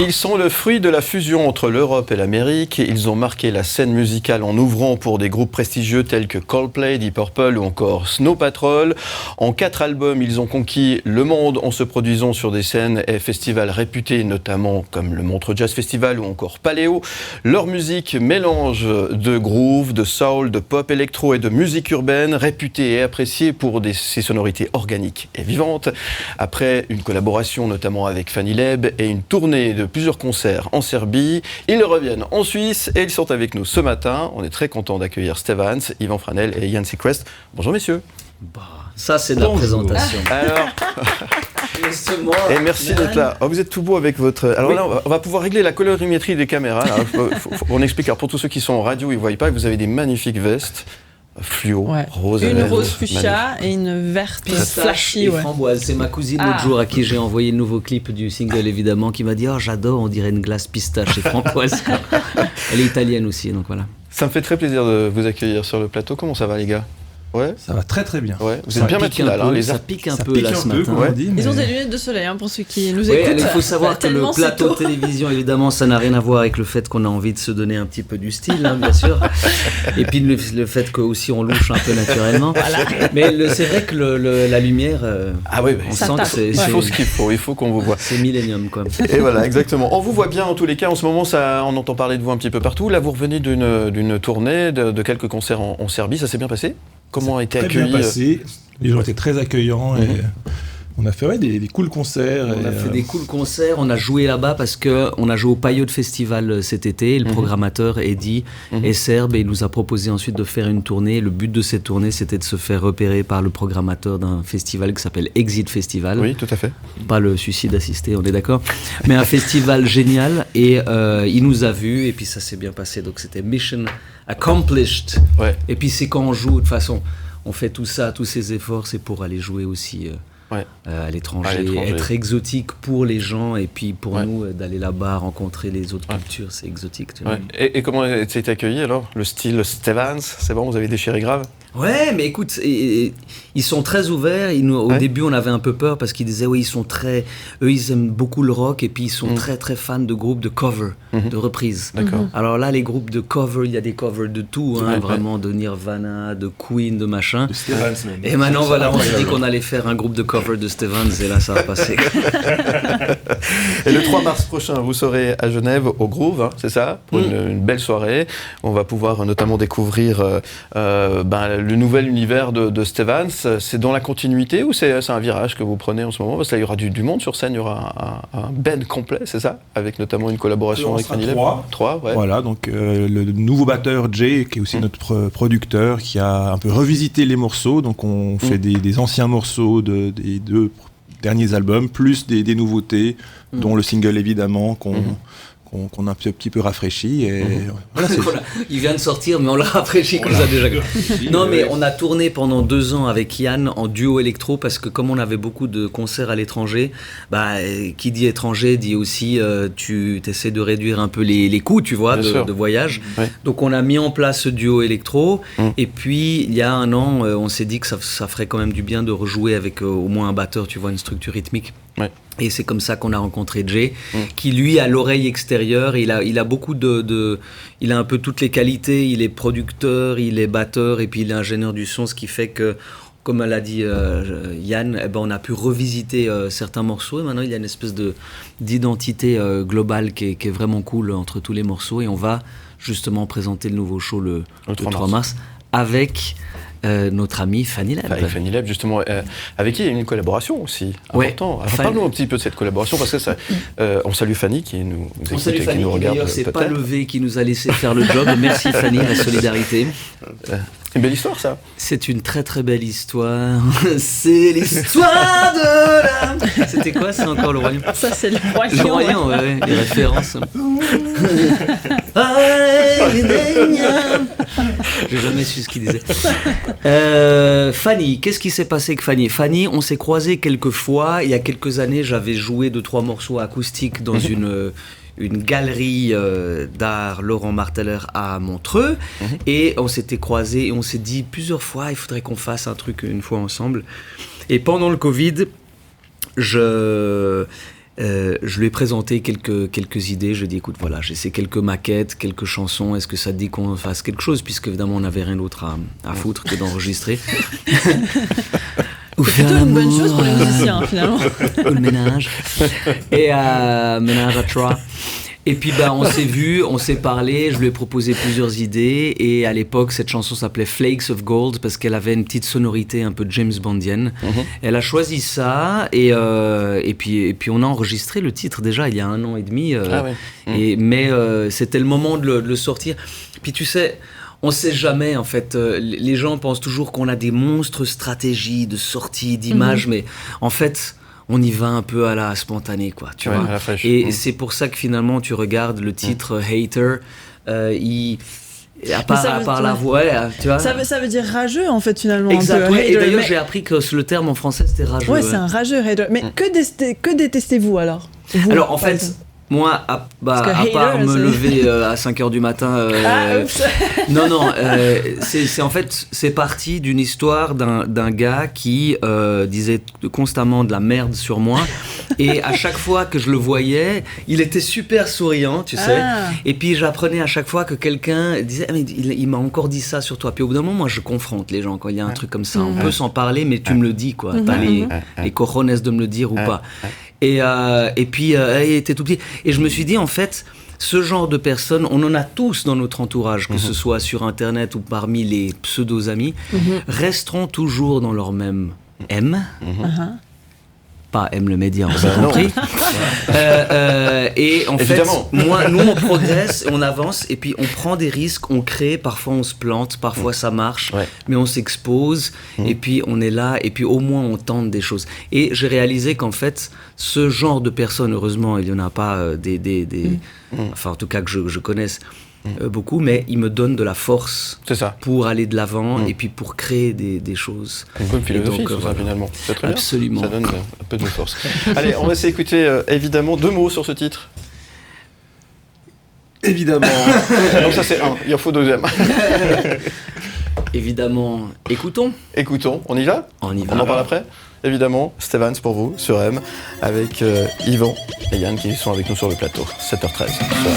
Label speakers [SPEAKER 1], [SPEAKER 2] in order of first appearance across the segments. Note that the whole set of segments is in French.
[SPEAKER 1] Ils sont le fruit de la fusion entre l'Europe et l'Amérique. Ils ont marqué la scène musicale en ouvrant pour des groupes prestigieux tels que Coldplay, Deep Purple ou encore Snow Patrol. En 4 albums, ils ont conquis le monde en se produisant sur des scènes et festivals réputés, notamment comme le Montreux Jazz Festival ou encore Paléo. Leur musique mélange de groove, de soul, de pop électro et de musique urbaine, réputée et appréciée pour ses sonorités organiques et vivantes. Après une collaboration notamment avec Fanny Leb et une tournée de plusieurs concerts en Serbie, ils reviennent en Suisse et ils sont avec nous ce matin. On est très content d'accueillir Steve Vance, Yvan Franel et Ian Seacrest. Bonjour messieurs.
[SPEAKER 2] Ça c'est de la présentation.
[SPEAKER 1] Alors, et merci d'être là. Oh, vous êtes tout beau avec votre... Alors là, on va pouvoir régler la colorimétrie des caméras. Alors, on explique. Alors, pour tous ceux qui sont en radio, ils ne voient pas, vous avez des magnifiques vestes. Fluo, rose.
[SPEAKER 3] Une rose fuchsia et une verte flashy.
[SPEAKER 2] Et framboise. C'est ma cousine l'autre jour à qui j'ai envoyé le nouveau clip du single évidemment qui m'a dit « Oh j'adore, on dirait une glace pistache et framboise ». Elle est italienne aussi, donc voilà.
[SPEAKER 1] Ça me fait très plaisir de vous accueillir sur le plateau. Comment ça va les gars ? Ouais.
[SPEAKER 4] Ça va très très bien.
[SPEAKER 1] Ouais. Vous êtes bien matinal, hein,
[SPEAKER 2] ça pique un peu là ce matin.
[SPEAKER 3] Ils ont des lunettes de soleil pour ceux qui nous écoutent.
[SPEAKER 2] Il faut savoir que le plateau de télévision, évidemment, ça n'a rien à voir avec le fait qu'on a envie de se donner un petit peu du style, hein, bien sûr. Et puis le fait qu'aussi on louche un peu naturellement. Voilà. Mais c'est vrai que la lumière, on sent que c'est...
[SPEAKER 1] Il faut ce qu'il faut, il faut qu'on vous voit.
[SPEAKER 2] C'est Millennium, quoi.
[SPEAKER 1] Et voilà, exactement. On vous voit bien en tous les cas. En ce moment, on entend parler de vous un petit peu partout. Là, vous revenez d'une tournée, de quelques concerts en Serbie. Ça s'est bien passé ? Comment a été accueilli ?
[SPEAKER 4] Très bien passé. Les gens étaient très accueillants. Et on a fait des cool concerts.
[SPEAKER 2] On a fait des cool concerts. On a joué là-bas parce qu'on a joué au Payot Festival cet été. Et le programmateur Eddie est serbe et il nous a proposé ensuite de faire une tournée. Le but de cette tournée, c'était de se faire repérer par le programmateur d'un festival qui s'appelle Exit Festival.
[SPEAKER 1] Oui, tout à fait.
[SPEAKER 2] Pas le suicide assisté, on est d'accord. Mais un festival génial. Et il nous a vus et puis ça s'est bien passé. Donc c'était Mission Accomplished.
[SPEAKER 1] Ouais.
[SPEAKER 2] Et puis c'est quand on joue, de toute façon, on fait tout ça, tous ces efforts, c'est pour aller jouer aussi à l'étranger, être exotique pour les gens et puis pour nous d'aller là-bas rencontrer les autres cultures, c'est exotique. Tu vois.
[SPEAKER 1] Et comment a été accueilli alors ? Le style Steve Vance, c'est bon, vous avez déchiré grave ?
[SPEAKER 2] Ouais, mais écoute, ils sont très ouverts. Au début, on avait un peu peur parce qu'ils disaient, eux, ils aiment beaucoup le rock et puis ils sont très très fans de groupes de cover, de reprises.
[SPEAKER 1] D'accord.
[SPEAKER 2] Alors là, les groupes de cover, il y a des covers de tout, vraiment de Nirvana, de Queen, de machin.
[SPEAKER 4] De Steve Vance même.
[SPEAKER 2] Et maintenant, voilà, on s'est dit qu'on allait faire un groupe de cover de Steve Vance et là, ça va passer.
[SPEAKER 1] Et le 3 mars prochain, vous serez à Genève au Groove, hein, c'est ça, pour une belle soirée. On va pouvoir notamment découvrir le nouvel univers de Steve Vance. C'est dans la continuité ou c'est un virage que vous prenez en ce moment ? Parce que là, il y aura du monde sur scène, il y aura un band complet, c'est ça ? Avec notamment une collaboration avec Fanny Leb. 3, ouais.
[SPEAKER 4] Voilà, donc le nouveau batteur Jay, qui est aussi notre producteur, qui a un peu revisité les morceaux. Donc on fait des anciens morceaux des 2 derniers albums, plus des nouveautés, dont le single évidemment, qu'on a un petit peu rafraîchi. Et voilà,
[SPEAKER 2] il vient de sortir, mais on l'a rafraîchi qu'on les a déjà. Non, mais on a tourné pendant 2 ans avec Yann en duo électro parce que comme on avait beaucoup de concerts à l'étranger, qui dit étranger dit aussi tu essaies de réduire un peu les coûts, tu vois, de voyage. Donc on a mis en place ce duo électro et puis il y a 1 an, on s'est dit que ça ferait quand même du bien de rejouer avec au moins un batteur, tu vois, une structure rythmique.
[SPEAKER 1] Ouais.
[SPEAKER 2] Et c'est comme ça qu'on a rencontré Jay, qui lui a l'oreille extérieure, il a beaucoup il a un peu toutes les qualités, il est producteur, il est batteur et puis il est ingénieur du son, ce qui fait que, comme l'a dit Yann, on a pu revisiter certains morceaux et maintenant il y a une espèce d'identité globale qui est vraiment cool entre tous les morceaux et on va justement présenter le nouveau show le 3 mars avec... notre amie Fanny Leb.
[SPEAKER 1] Avec Fanny Leb, justement, avec qui il y a une collaboration aussi importante. Alors, parle-nous un petit peu de cette collaboration, parce que on salue Fanny qui nous écoute et qui nous regarde.
[SPEAKER 2] D'ailleurs, c'est pas Levé qui nous a laissé faire le job. Merci Fanny, la solidarité.
[SPEAKER 1] C'est une belle histoire, ça.
[SPEAKER 2] C'est une très très belle histoire. C'est l'histoire de la... C'était quoi ? C'est encore le Roi Lion.
[SPEAKER 3] Ça, c'est le Roi Lion.
[SPEAKER 2] Le Roi Lion, ouais, les références. J'ai jamais su ce qu'il disait. Fanny, qu'est-ce qui s'est passé avec Fanny ? Fanny, on s'est croisés quelques fois. Il y a quelques anannées, j'avais joué 2-3 morceaux acoustiques dans une galerie d'art Laurent Marteller à Montreux. Et on s'était croisés et on s'est dit plusieurs fois, il faudrait qu'on fasse un truc une fois ensemble. Et pendant le Covid, Je lui ai présenté quelques idées. Je lui ai dit, écoute, voilà, j'ai ces quelques maquettes, quelques chansons. Est-ce que ça te dit qu'on fasse quelque chose? Puisque évidemment, on n'avait rien d'autre à foutre que d'enregistrer.
[SPEAKER 3] Ou c'est plutôt une bonne chose pour les musiciens, finalement.
[SPEAKER 2] Ou le ménage. Et ménage à trois. Et puis on s'est vu, on s'est parlé, je lui ai proposé plusieurs idées et à l'époque cette chanson s'appelait Flakes of Gold parce qu'elle avait une petite sonorité un peu James Bondienne. Elle a choisi ça et puis on a enregistré le titre déjà il y a 1 an et demi. Mais c'était le moment de le sortir. Puis tu sais... On sait jamais, en fait. Les gens pensent toujours qu'on a des monstres stratégies de sortie, d'images, mais en fait, on y va un peu à la spontanée, quoi. Tu vois.
[SPEAKER 1] À la fraîche.
[SPEAKER 2] Et c'est pour ça que finalement, tu regardes le titre Hater, à part la voix, tu vois.
[SPEAKER 3] Ça veut dire rageux, en fait, finalement.
[SPEAKER 2] Exact.
[SPEAKER 3] Un peu,
[SPEAKER 2] Et d'ailleurs,
[SPEAKER 3] mais...
[SPEAKER 2] j'ai appris que le terme en français, c'était rageux.
[SPEAKER 3] Ouais, c'est un rageux hater. Mais que détestez-vous alors?
[SPEAKER 2] Alors, en fait. Moi, à part me lever à 5h du matin... c'est en fait, c'est parti d'une histoire d'un gars qui disait constamment de la merde sur moi. Et à chaque fois que je le voyais, il était super souriant, tu sais. Et puis j'apprenais à chaque fois que quelqu'un disait mais il m'a encore dit ça sur toi. Puis au bout d'un moment, moi, je confronte les gens quand il y a un truc comme ça. On peut s'en parler, mais tu me le dis, quoi. T'as les cojones de me le dire ou pas. Et puis, il était tout petit. Et je me suis dit, en fait, ce genre de personnes, on en a tous dans notre entourage, que ce soit sur Internet ou parmi les pseudo-amis, resteront toujours dans leur même M. Pas aime le média, on s'est compris. Et en
[SPEAKER 1] Évidemment.
[SPEAKER 2] fait, nous on progresse, on avance, et puis on prend des risques, on crée, parfois on se plante, parfois ça marche, mais on s'expose, et puis on est là, et puis au moins on tente des choses. Et j'ai réalisé qu'en fait, ce genre de personnes, heureusement, il n'y en a pas enfin en tout cas que je connaisse, beaucoup, mais il me donne de la force pour aller de l'avant et puis pour créer des choses.
[SPEAKER 1] Une bonne philosophie sur ça finalement. C'est très
[SPEAKER 2] Absolument.
[SPEAKER 1] bien. Ça donne un peu de force. Allez, on va essayer d'écouter évidemment 2 mots sur ce titre. Évidemment. Donc ça c'est 1, il en faut 2e.
[SPEAKER 2] Évidemment, écoutons.
[SPEAKER 1] Écoutons, on y va?
[SPEAKER 2] On y va.
[SPEAKER 1] On en parle après? Évidemment, Stevens pour vous, sur M, avec Yvan et Yann qui sont avec nous sur le plateau. 7h13 sur M.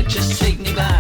[SPEAKER 5] Just take me back.